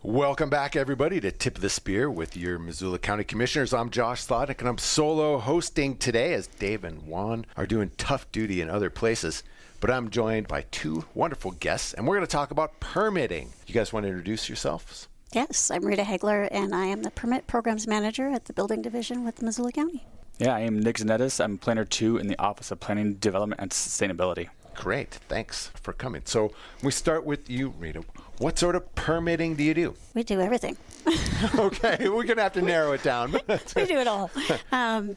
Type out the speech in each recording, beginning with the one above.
Welcome back, everybody, to Tip of the Spear with your Missoula County Commissioners. I'm Josh Slotnick, and I'm solo hosting today as Dave and Juan are doing tough duty in other places. But I'm joined by two wonderful guests, and we're going to talk about permitting. You guys want to introduce yourselves? Yes, I'm Rita Hagler, and I am the Permit Programs Manager at the Building Division with Missoula County. Yeah, I am Nick Zanetos. I'm Planner 2 in the Office of Planning, Development, and Sustainability. Great. Thanks for coming. So we start with you, Rita. What sort of permitting do you do? We do everything. Okay, we're going to have to narrow it down. We do it all.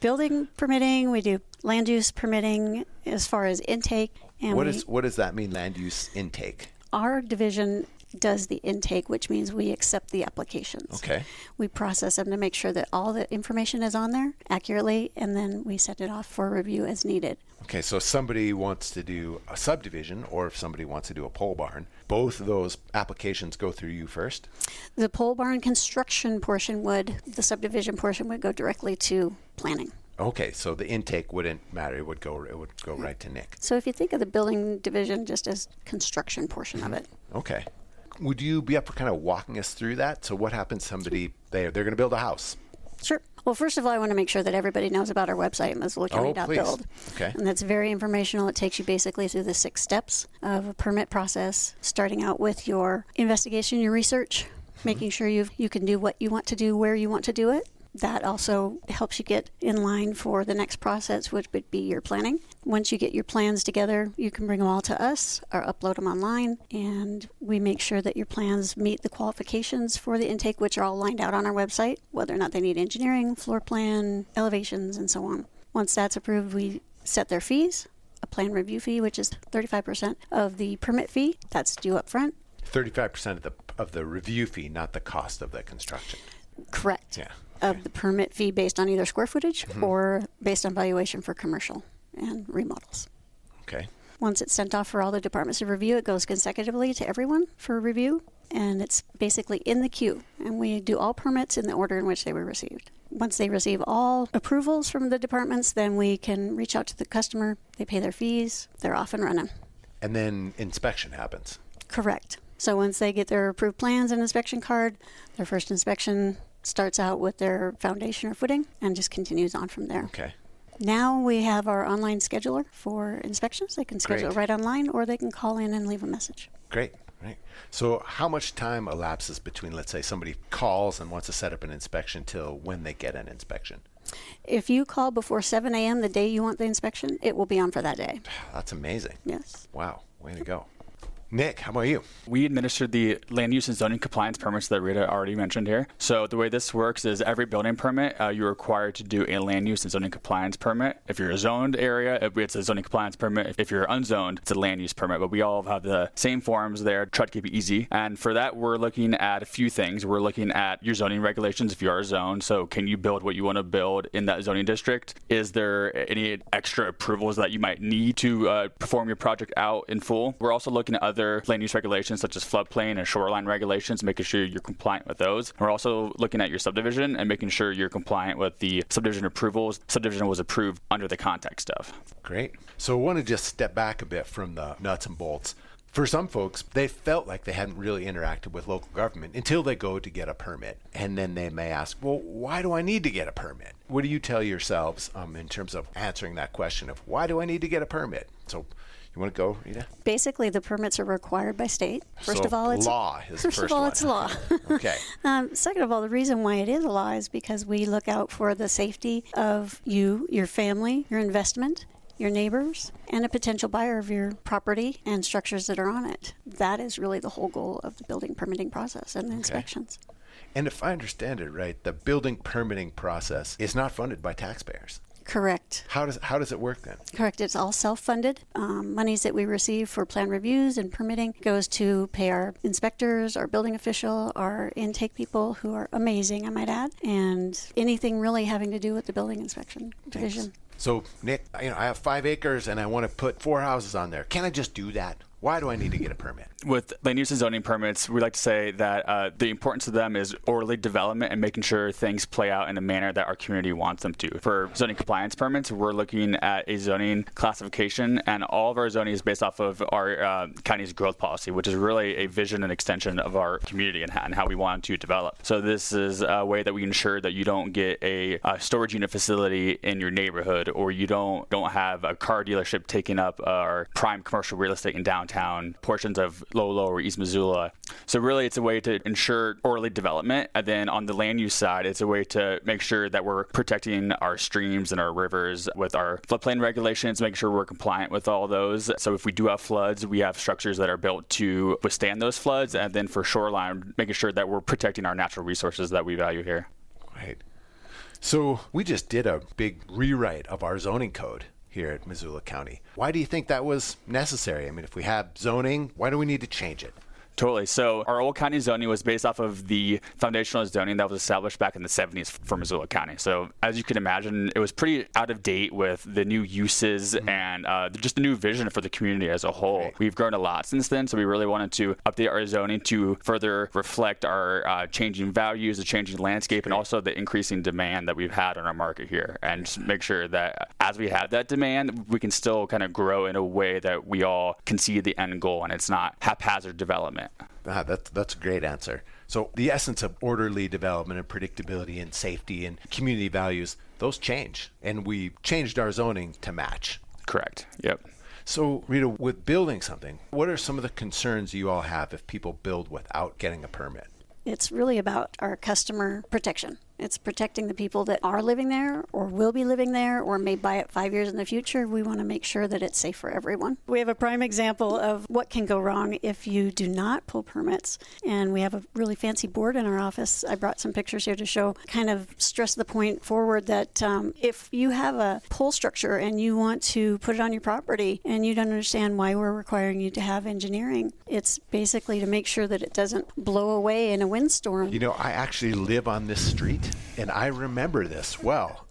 Building permitting, we do land use permitting as far as intake. And what does that mean, land use intake? Our division does the intake, which means we accept the applications. Okay. We process them to make sure that all the information is on there accurately, and then we send it off for review as needed. Okay, so if somebody wants to do a subdivision, or if somebody wants to do a pole barn, both of those applications go through you first? The pole barn construction portion would, the subdivision portion would go directly to planning. Okay, so the intake wouldn't matter. It would go right to Nick. So if you think of the building division just as construction portion of it. Okay. Would you be up for kind of walking us through that? So what happens somebody, they're going to build a house? Sure. Well, first of all, I want to make sure that everybody knows about our website, MissoulaCounty.build. Okay. And that's very informational. It takes you basically through the 6 steps of a permit process, starting out with your investigation, your research, making sure you can do what you want to do, where you want to do it. That also helps you get in line for the next process, which would be your planning. Once you get your plans together, you can bring them all to us or upload them online, and we make sure that your plans meet the qualifications for the intake, which are all lined out on our website, whether or not they need engineering, floor plan, elevations, and so on. Once that's approved, we set their fees, a plan review fee, which is 35% of the permit fee. That's due up front. 35% of the review fee, not the cost of the construction. Correct. Yeah. Of the permit fee based on either square footage or based on valuation for commercial and remodels. Okay. Once it's sent off for all the departments to review, it goes consecutively to everyone for review, and it's basically in the queue. And we do all permits in the order in which they were received. Once they receive all approvals from the departments, then we can reach out to the customer. They pay their fees. They're off and running. And then inspection happens. Correct. So once they get their approved plans and inspection card, their first inspection starts out with their foundation or footing and just continues on from there. Okay. Now we have our online scheduler for inspections. They can schedule it right online, or they can call in and leave a message. Great. Right. So how much time elapses between, let's say, somebody calls and wants to set up an inspection till when they get an inspection? If you call before 7 a.m. the day you want the inspection, it will be on for that day. That's amazing. Yes. Wow. Way to go. Nick, how about you? We administer the land use and zoning compliance permits that Rita already mentioned here. So the way this works is every building permit, you're required to do a land use and zoning compliance permit. If you're a zoned area, it's a zoning compliance permit. If you're unzoned, it's a land use permit. But we all have the same forms there, try to keep it easy. And for that, we're looking at a few things. We're looking at your zoning regulations if you are zoned. So can you build what you want to build in that zoning district? Is there any extra approvals that you might need to perform your project out in full? We're also looking at other land use regulations such as floodplain and shoreline regulations, making sure you're compliant with those. We're also looking at your subdivision and making sure you're compliant with the subdivision approvals. Subdivision was approved under the context of. Great. So I want to just step back a bit from the nuts and bolts. For some folks, they felt like they hadn't really interacted with local government until they go to get a permit. And then they may ask, well, why do I need to get a permit? What do you tell yourselves in terms of answering that question of why do I need to get a permit? So you want to go, Rita? Basically, the permits are required by state. First of all, it's law is the first one. First of all, it's law. Okay. Second of all, the reason why it is a law is because we look out for the safety of you, your family, your investment, your neighbors, and a potential buyer of your property and structures that are on it. That is really the whole goal of the building permitting process and the inspections. And if I understand it right, the building permitting process is not funded by taxpayers. Correct. How does it work then? Correct. It's all self-funded. Monies that we receive for plan reviews and permitting goes to pay our inspectors, our building official, our intake people who are amazing, I might add, and anything really having to do with the building inspection division. So, Nick, I have 5 acres and I want to put 4 houses on there. Can I just do that? Why do I need to get a permit? With land use and zoning permits, we like to say that the importance of them is orderly development and making sure things play out in a manner that our community wants them to. For zoning compliance permits, we're looking at a zoning classification, and all of our zoning is based off of our county's growth policy, which is really a vision and extension of our community and how we want to develop. So this is a way that we ensure that you don't get a storage unit facility in your neighborhood, or you don't have a car dealership taking up our prime commercial real estate in downtown portions of Lolo or East Missoula. So really it's a way to ensure orderly development. And then on the land use side, it's a way to make sure that we're protecting our streams and our rivers with our floodplain regulations, making sure we're compliant with all those. So if we do have floods, we have structures that are built to withstand those floods. And then for shoreline, making sure that we're protecting our natural resources that we value here. Right. So we just did a big rewrite of our zoning code here at Missoula County. Why do you think that was necessary? I mean, if we have zoning, why do we need to change it? Totally. So our old county zoning was based off of the foundational zoning that was established back in the 70s for Missoula County. So as you can imagine, it was pretty out of date with the new uses and just the new vision for the community as a whole. Right. We've grown a lot since then, so we really wanted to update our zoning to further reflect our changing values, the changing landscape, and also the increasing demand that we've had on our market here. And just make sure that as we have that demand, we can still kind of grow in a way that we all can see the end goal and it's not haphazard development. That's a great answer. So the essence of orderly development and predictability and safety and community values, those change. And we changed our zoning to match. Correct. Yep. So Rita, with building something, what are some of the concerns you all have if people build without getting a permit? It's really about our customer protection. It's protecting the people that are living there or will be living there or may buy it 5 years in the future. We want to make sure that it's safe for everyone. We have a prime example of what can go wrong if you do not pull permits. And we have a really fancy board in our office. I brought some pictures here to show, kind of stress the point forward that if you have a pole structure and you want to put it on your property and you don't understand why we're requiring you to have engineering, it's basically to make sure that it doesn't blow away in a windstorm. You know, I actually live on this street. And I remember this well.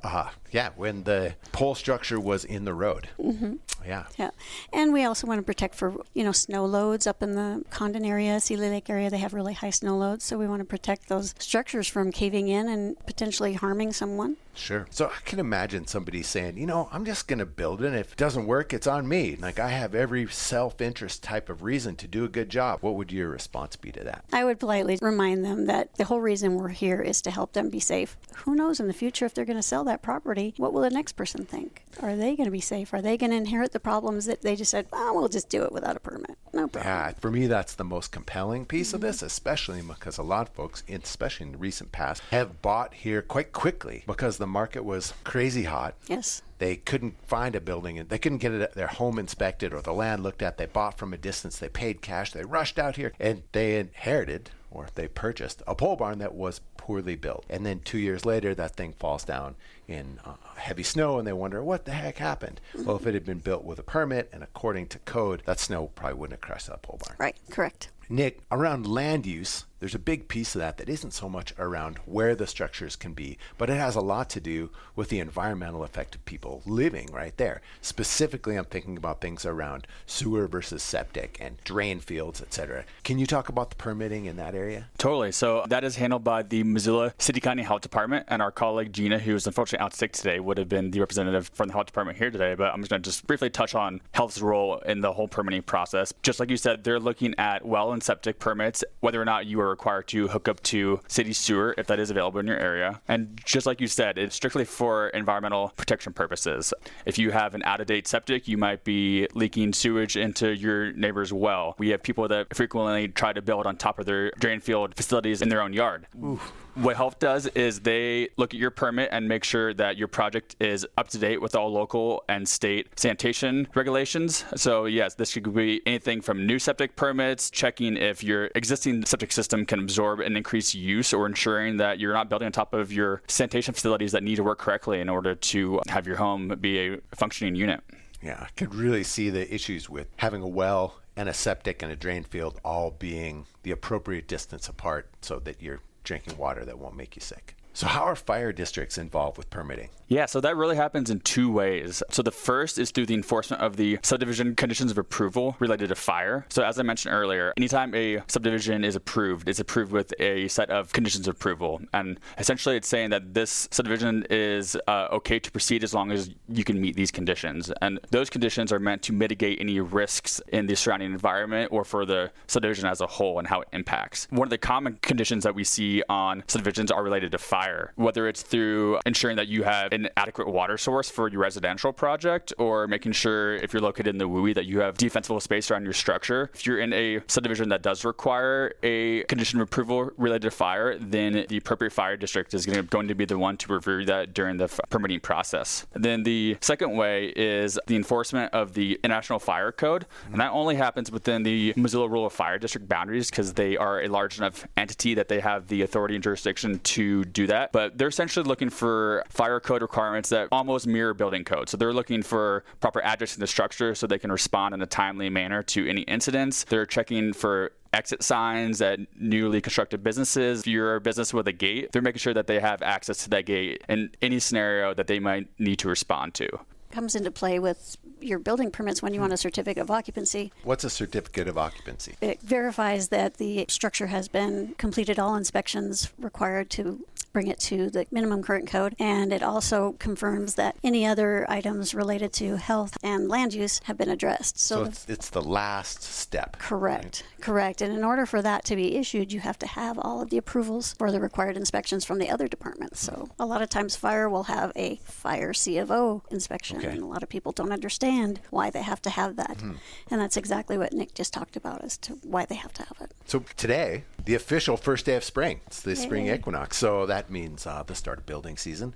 When the pole structure was in the road. Mm-hmm. Yeah. And we also want to protect for, snow loads up in the Condon area, Sealy Lake area. They have really high snow loads. So we want to protect those structures from caving in and potentially harming someone. Sure. So I can imagine somebody saying, I'm just going to build it. And if it doesn't work, it's on me. Like I have every self-interest type of reason to do a good job. What would your response be to that? I would politely remind them that the whole reason we're here is to help them be safe. Who knows in the future if they're going to sell that property? What will the next person think? Are they going to be safe? Are they going to inherit the problems that they just said, we'll just do it without a permit? No problem. Yeah, for me, that's the most compelling piece of this, especially because a lot of folks, especially in the recent past, have bought here quite quickly because the market was crazy hot. Yes. They couldn't find a building and they couldn't get their home inspected or the land looked at. They bought from a distance. They paid cash. They rushed out here and they inherited or they purchased a pole barn that was poorly built. And then 2 years later, that thing falls down in heavy snow and they wonder what the heck happened. Well, if it had been built with a permit and according to code, that snow probably wouldn't have crushed that pole barn. Right, correct. Nick, around land use, there's a big piece of that isn't so much around where the structures can be, but it has a lot to do with the environmental effect of people living right there. Specifically, I'm thinking about things around sewer versus septic and drain fields, etc. Can you talk about the permitting in that area? Totally. So that is handled by the Missoula City-County Health Department, and our colleague Gina, who is unfortunately out sick today, would have been the representative from the health department here today, but I'm just going to just briefly touch on health's role in the whole permitting process. Just like you said, they're looking at well and septic permits, whether or not you are required to hook up to city sewer if that is available in your area. And just like you said, it's strictly for environmental protection purposes. If you have an out-of-date septic, you might be leaking sewage into your neighbor's well. We have people that frequently try to build on top of their drain field facilities in their own yard. Oof. What health does is they look at your permit and make sure that your project is up to date with all local and state sanitation regulations. So yes, this could be anything from new septic permits, checking if your existing septic system can absorb an increased use, or ensuring that you're not building on top of your sanitation facilities that need to work correctly in order to have your home be a functioning unit. Yeah, I could really see the issues with having a well and a septic and a drain field all being the appropriate distance apart so that you're drinking water that won't make you sick. So how are fire districts involved with permitting? Yeah, so that really happens in two ways. So the first is through the enforcement of the subdivision conditions of approval related to fire. So as I mentioned earlier, anytime a subdivision is approved, it's approved with a set of conditions of approval. And essentially it's saying that this subdivision is okay to proceed as long as you can meet these conditions. And those conditions are meant to mitigate any risks in the surrounding environment or for the subdivision as a whole and how it impacts. One of the common conditions that we see on subdivisions are related to fire, whether it's through ensuring that you have an adequate water source for your residential project, or making sure if you're located in the WUI that you have defensible space around your structure. If you're in a subdivision that does require a condition of approval related to fire, then the appropriate fire district is going to be the one to review that during the permitting process. And then the second way is the enforcement of the International Fire Code, and that only happens within the Missoula Rural Fire District boundaries because they are a large enough entity that they have the authority and jurisdiction to do that. But they're essentially looking for fire code requirements that almost mirror building code. So they're looking for proper addressing the structure so they can respond in a timely manner to any incidents. They're checking for exit signs at newly constructed businesses. If you're a business with a gate, they're making sure that they have access to that gate in any scenario that they might need to respond to. Comes into play with your building permits when you want a certificate of occupancy. What's a certificate of occupancy? It verifies that the structure has been completed all inspections required to bring it to the minimum current code, and it also confirms that any other items related to health and land use have been addressed. So it's the last step. Correct, right? Correct. And in order for that to be issued, you have to have all of the approvals for the required inspections from the other departments. So a lot of times fire will have a fire C of O inspection, and a lot of people don't understand why they have to have that. And that's exactly what Nick just talked about as to why they have to have it. So today, the official first day of spring, it's the spring equinox. So that means the start of building season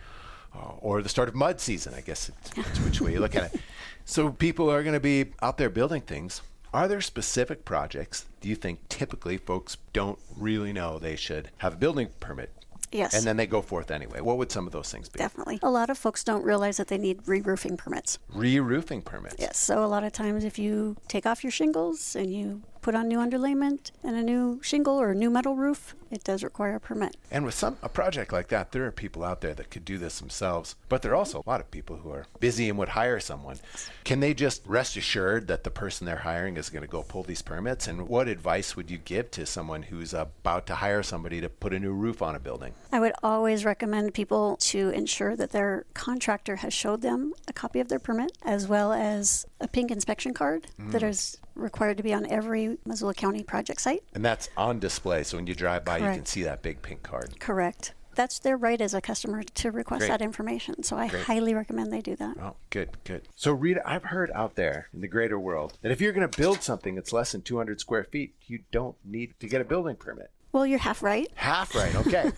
or the start of mud season, I guess it's which way you look at it. So people are going to be out there building things. Are there specific projects, do you think typically folks don't really know they should have a building permit? Yes. And then they go forth anyway. What would some of those things be? Definitely. A lot of folks don't realize that they need re-roofing permits. Re-roofing permits? Yes. So a lot of times if you take off your shingles and you put on new underlayment and a new shingle or a new metal roof, it does require a permit. And with a project like that, there are people out there that could do this themselves, but there are also a lot of people who are busy and would hire someone. Can they just rest assured that the person they're hiring is going to go pull these permits? And what advice would you give to someone who's about to hire somebody to put a new roof on a building? I would always recommend people to ensure that their contractor has showed them a copy of their permit, as well as a pink inspection card that is required to be on every Missoula County project site. And that's on display, so when you drive by, Correct. you can see that big pink card. Correct. That's their right as a customer to request that information. So I highly recommend they do that. Oh, good. So Rita, I've heard out there in the greater world that if you're going to build something that's less than 200 square feet, you don't need to get a building permit. Well, you're half right. Half right, okay.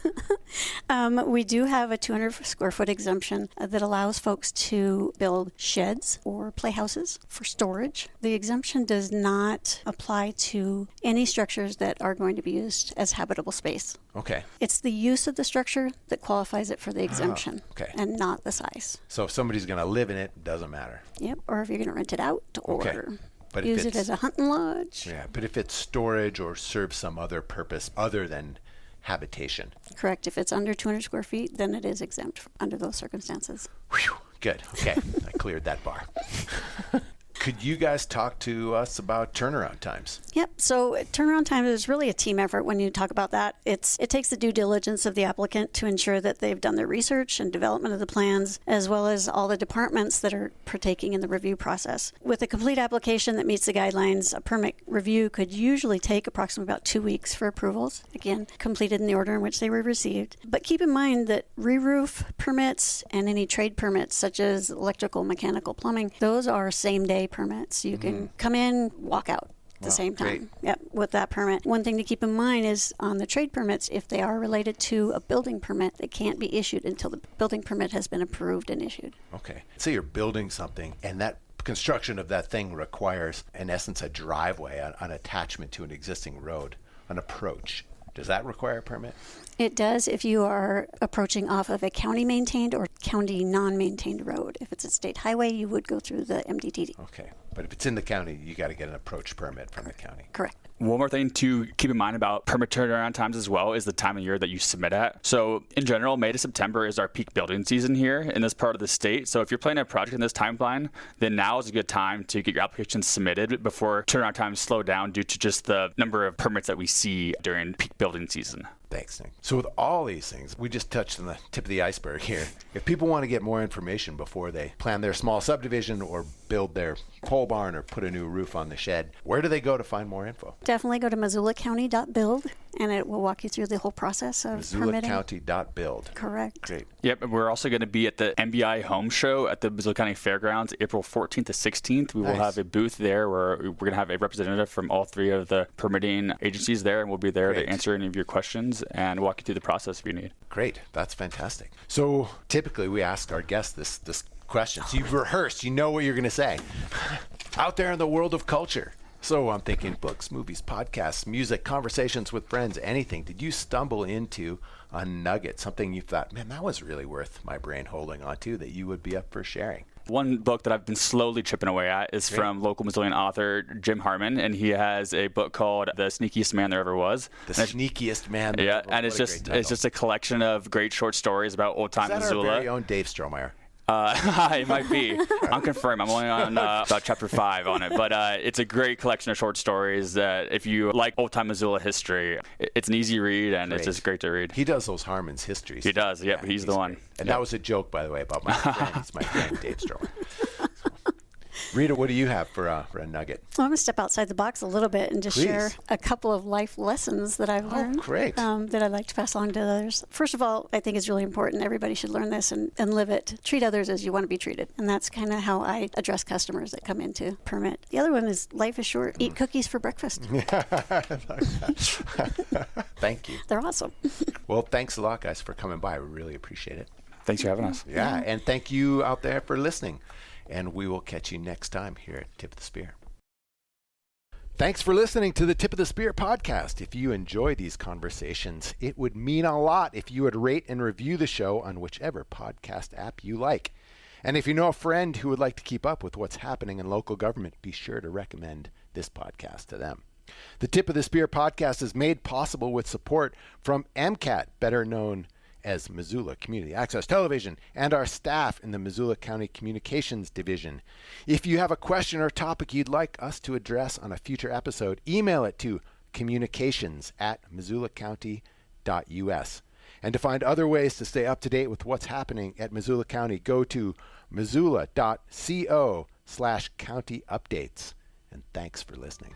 We do have a 200 square foot exemption that allows folks to build sheds or playhouses for storage. The exemption does not apply to any structures that are going to be used as habitable space. Okay. It's the use of the structure that qualifies it for the exemption, okay. and not the size. So if somebody's going to live in it, it doesn't matter. Yep, or if you're going to rent it out or But use it as a hunting lodge. Yeah, but if it's storage or serves some other purpose other than habitation. Correct. If it's under 200 square feet, then it is exempt under those circumstances. Whew, good. Okay, I cleared that bar. Could you guys talk to us about turnaround times? Yep. So turnaround time is really a team effort when you talk about that. It takes the due diligence of the applicant to ensure that they've done their research and development of the plans, as well as all the departments that are partaking in the review process. With a complete application that meets the guidelines, a permit review could usually take approximately about 2 weeks for approvals, again, completed in the order in which they were received. But keep in mind that re-roof permits and any trade permits, such as electrical, mechanical, plumbing, those are same-day permits. You can come in, walk out at the same time. Great. Yep, with that permit. One thing to keep in mind is on the trade permits, if they are related to a building permit, they can't be issued until the building permit has been approved and issued. Okay. Say you're building something and that construction of that thing requires, in essence, a driveway, an attachment to an existing road, an approach. Does that require a permit? It does if you are approaching off of a county-maintained or county non-maintained road. If it's a state highway, you would go through the MDT. Okay. But if it's in the county, you got to get an approach permit from the county. Correct. One more thing to keep in mind about permit turnaround times as well is the time of year that you submit at. So in general, May to September is our peak building season here in this part of the state. So if you're planning a project in this timeline, then now is a good time to get your applications submitted before turnaround times slow down due to just the number of permits that we see during peak building season. Thanks, Nick. So with all these things, we just touched on the tip of the iceberg here. If people want to get more information before they plan their small subdivision or build their pole barn or put a new roof on the shed, where do they go to find more info? Definitely go to MissoulaCounty.build, and it will walk you through the whole process of permitting. MissoulaCounty.build. Correct. Great. Yep, and we're also going to be at the MBI Home Show at the Missoula County Fairgrounds April 14th to 16th. We will have a booth there where we're going to have a representative from all three of the permitting agencies there, and we'll be there to answer any of your questions and walk you through the process if you need. Great. That's fantastic. So typically we ask our guests this question. So you've rehearsed. You know what you're going to say. Out there in the world of culture. So I'm thinking books, movies, podcasts, music, conversations with friends, anything. Did you stumble into a nugget, something you thought, man, that was really worth my brain holding on to, that you would be up for sharing? One book that I've been slowly chipping away at is from local Missoulian author Jim Harmon, and he has a book called The Sneakiest Man There Ever Was. The Sneakiest Man There Ever Was. And it's just a collection of great short stories about old-time Missoula. Is that our very own Dave Strohmeyer? It might be. I'm confirmed. I'm only on about chapter 5 on it. But it's a great collection of short stories that if you like old-time Missoula history, it's an easy read, and it's just great to read. He does those Harmon's histories. He does. Yeah, he's the one. Great. And that was a joke, by the way, about my friend. He's my friend, Dave Strohmeyer. Rita, what do you have for a nugget? Well, I'm going to step outside the box a little bit and just share a couple of life lessons that I've learned that I'd like to pass along to others. First of all, I think it's really important. Everybody should learn this and live it. Treat others as you want to be treated. And that's kind of how I address customers that come into permit. The other one is life is short. Eat cookies for breakfast. Thank you. They're awesome. Well, thanks a lot, guys, for coming by. We really appreciate it. Thanks for having us. Yeah, and thank you out there for listening. And we will catch you next time here at Tip of the Spear. Thanks for listening to the Tip of the Spear podcast. If you enjoy these conversations, it would mean a lot if you would rate and review the show on whichever podcast app you like. And if you know a friend who would like to keep up with what's happening in local government, be sure to recommend this podcast to them. The Tip of the Spear podcast is made possible with support from MCAT, better known as Missoula Community Access Television, and our staff in the Missoula County Communications Division. If you have a question or topic you'd like us to address on a future episode, email it to communications@missoulacounty.us. And to find other ways to stay up to date with what's happening at Missoula County, go to missoula.co/county updates. And thanks for listening.